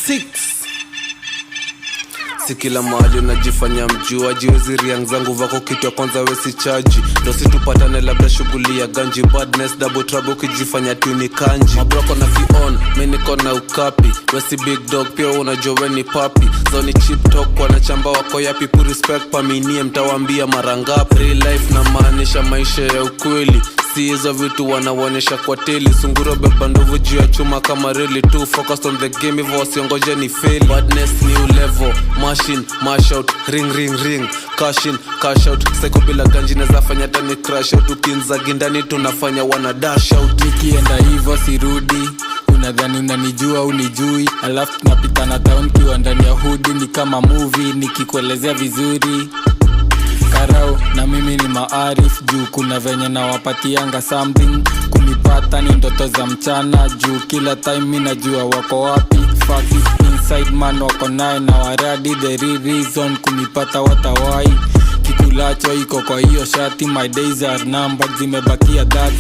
6. Si kila mahali unajifanya mjuaji, wezi riang zangu vako kitu ya kwanza wesi chaji. Ndo si tupatane labda shughuli ya ganji, badness double trouble kijifanya tuni kanji. Mabroko na kion, miniko na ukapi, wesi big dog pia unajua weni papi. Zoni chip talk wanachamba wako yapi, pu respect paminie mtawambia marangapi. Real life na maanisha maisha ya ukweli, si hizo vitu wanawonesha kwa teli. Sunguro beba ndovu juu ya chuma kama really too focused on the game, hivyo wasiongoje ni fail. Badness new level, machine, mash out, ring ring ring, cash in, cash out. Psycho bila ganji neza fanya tani crash out. Ukinza gindani tunafanya wana dash out. Nikienda hivyo sirudi, unadhani unanijua unijui. Alafu napita na town kiwa ndani ya hoodie, ni kama movie nikikuelezea vizuri. Karao na mimi ni maarif, juu kuna venye na wapatianga something. Kunipata ni ndoto za mchana, juu kila time mina jua wako wapi. Fuck it, inside man wako nae na waradi. The real reason kunipata watawai. Kikulacho iko kwa hiyo shati, my days are numbered, zimebakia 30.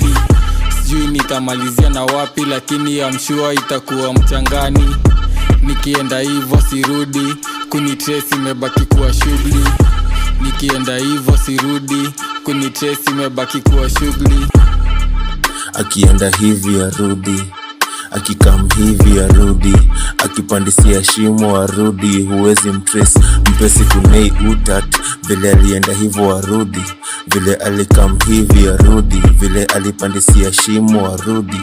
Sijui nitamalizia na wapi, lakini I'm sure itakuwa mchangani. Nikienda hivyo sirudi, kunitrace imebaki kuwa shughuli. Nikienda hivyo sirudi, kunitrace imebaki kuwa shughuli. Akienda hivi arudi, akikam hivi arudi, akipandisia shimo arudi. Huwezi mtrace, mpesi kunei utat. Vile alienda hivyo arudi, vile alikam hivi arudi, vile alipandisia shimo arudi.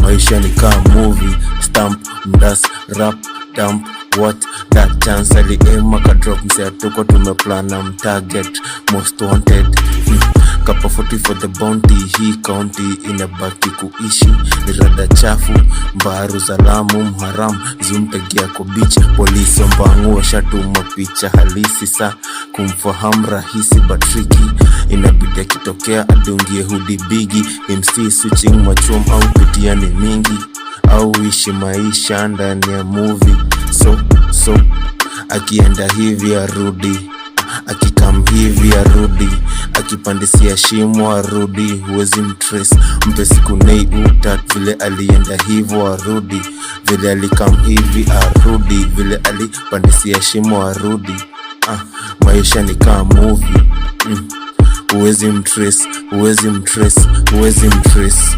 Maisha ni kama movie, stamp, mdas, rap, dump. What that chance aliema kadrop, msea tuko tumeplana mtarget most wanted. Kapa 40 for the bounty, hii county inabaki kuishi. Ni rada chafu, mbaru za Lamu, mharam zumpegia kwa beach. Polisi mbangu washatuma picha halisi, sa kumfahamu rahisi but tricky. Inabidi akitokea adungie hoodie bigi. MC switching machom au pitia ni mingi, au ishi maisha ndani ya movie. So akienda hivi arudi, akikam hivi arudi, akipandisia shimo arudi. Huwezi mtrace, mpesi kunei utat. Vile alienda hivyo arudi, vile alikam hivi arudi, vile alipandisia shimo arudi. Maisha ni kama movie. Huwezi mtrace, huwezi mtrace, huwezi mtrace.